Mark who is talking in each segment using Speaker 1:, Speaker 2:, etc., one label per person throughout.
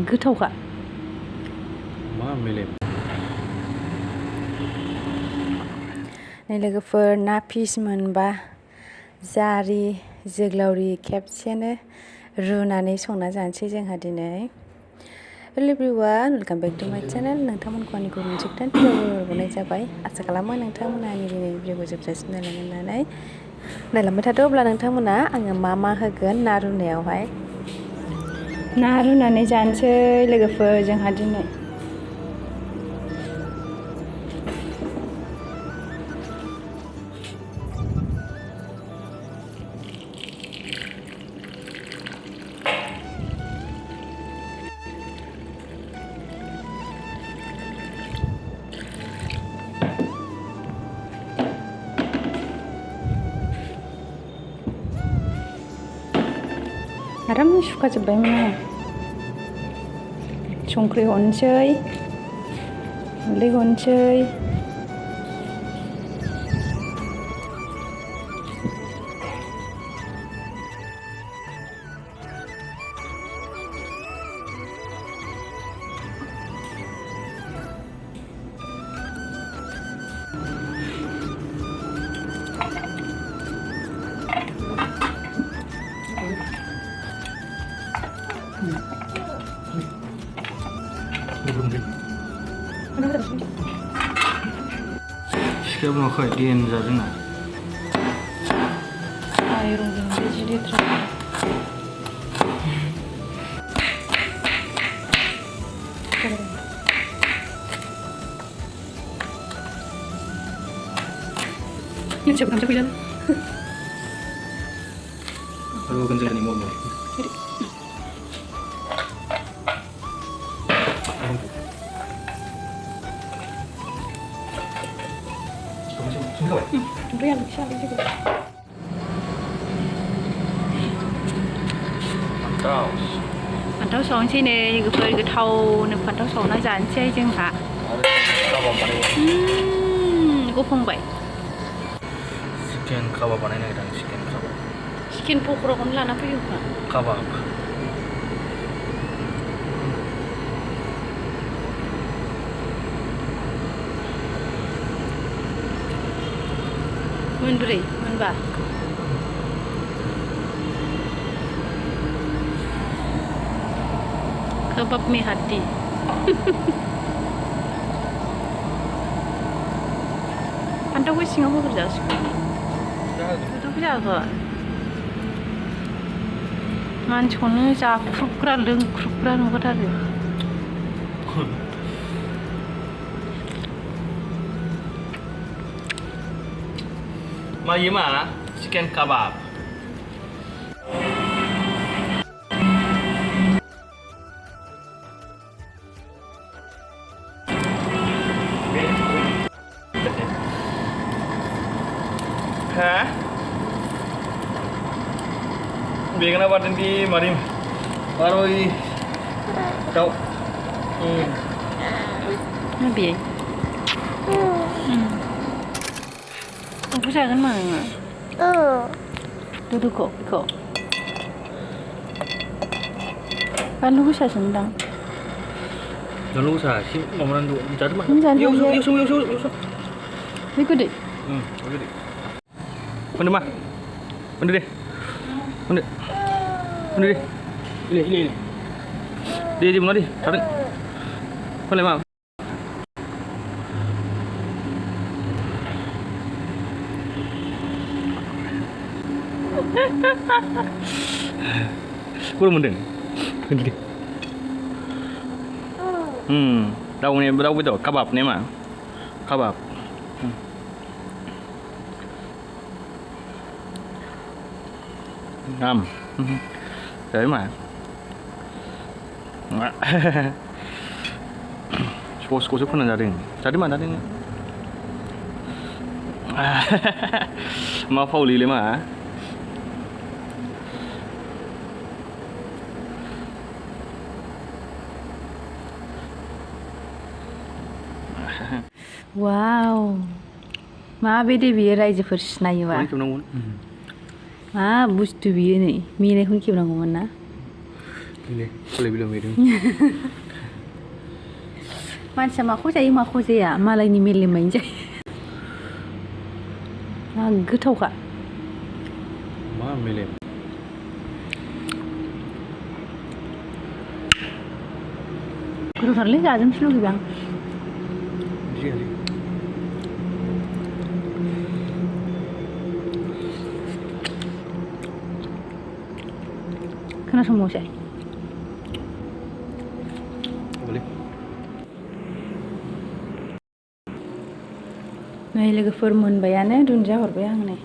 Speaker 1: गोथावखा
Speaker 2: मा मेलेम
Speaker 1: नै लोगोफोर ना फिस मोनबा जारि जोग्लावरि खेबसेनो रुनानै संना जानोसै जोंहा दिनै। हेल' एभ्रिवान, वेलकाम बेक टु माय चेनेल। नोंथांमोनखौ आंनि गुबुन मोनसे गोदान भिडिअ हरनाय जाबाय। आसा खालामो नोंथांमोना आंनि दिनैनि भिडिअखौ जोबजासिम नायलांबाय थादो। अब्ला नोंथांमोना आङो मा होगोन ना रुनायावहाय। ना रुनानै जानोसै लोगोफोर जोंहा दिनै। आराम सुखाजोब्बायमोन आं। संख्रि हरनोसै, हालदै हरनोसै,
Speaker 2: सिखाया बुङाखै देन्जार जोंना
Speaker 1: माइरंजों बेसे लेथ्रा siapa kan bilang
Speaker 2: baru kan jalan imam
Speaker 1: Rian bisa juga. Pantau sih nih, gue tahu nih pantau soalnya jangan sih jengka. Gue pengbai.
Speaker 2: Chicken kebab mana ini dan chicken kebab.
Speaker 1: Chicken pokro kan lah apa juga?
Speaker 2: Kebab.
Speaker 1: Munberi, munba. Kebab mie hati. Pantau gue singa mau kerja sih. Itu berapa? Mancungnya cak krukran mau tadi.
Speaker 2: Mayima chicken kebab. Hah? Bikin apa nanti marim? Baru tahu.
Speaker 1: Nabi. Aku saya kan mana? Duduk kok. Kan lu bisa sendang.
Speaker 2: Jangan lupa sih, mau nanti bicara mah.
Speaker 1: Yuk. Ikut deh.
Speaker 2: Oke deh. Mana mah? Mana deh? Mana deh? Ini. Dia mana deh? Tarik. Mana mah? Kurang mending. Gede. Daun itu kebab nih mah. Kebab. Ngam. Đấy mà. Cô giúp phần là gia đình mà. Mà phâu lý lấy mà.
Speaker 1: Wow. माबायदि बियो रायजोफोर सिनायोबा मा बुस्थु बियो नै मिनायखौनो खेबनांगौमोन ना
Speaker 2: Ini, boleh bilang itu.
Speaker 1: मानसिया माखौ जायो माखौ जाया मालायनि मेलेमैनो जायो गोथावखा
Speaker 2: मा मेलेम
Speaker 1: गोथावथारलै जाजोबनोसो लुगैबाय आं
Speaker 2: बिदि kali
Speaker 1: खोनासंबावसै
Speaker 2: boleh
Speaker 1: नै लोगोफोर मोनबायानो दुन्दिया हरबाय आं नै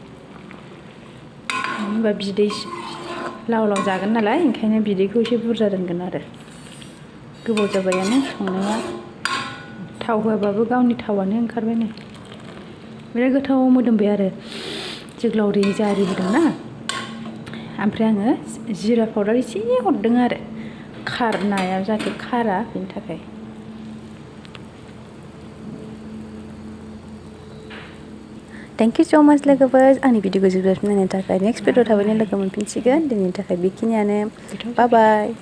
Speaker 1: होनबा बिदै लाव लाव जागोन नालाय ओंखायनो बिदैखौ एसे बुरजा दोनगोन आरो गोबाव जाबायानो संनाया थाव होआबाबो गावनि थावानो ओंखारबाय नै बिराद गोथाव मोदोमबाय आरो जोगोलावरि जारि होदोंना ओमफ्राय आङो जिरा पाउडार एसे हरदों आरो नाया जाहाथे खारा बेनि थाखाय थेंक इउ स' माच लोगोफोर आंनि भिडिअखौ जोबजासिम नायनायनि थाखाय नेक्स्ट भिडिअ थाबैनो लोगो मोनफिनसिगोन दिनैनि थाखाय बेखिनियानो बाय बाय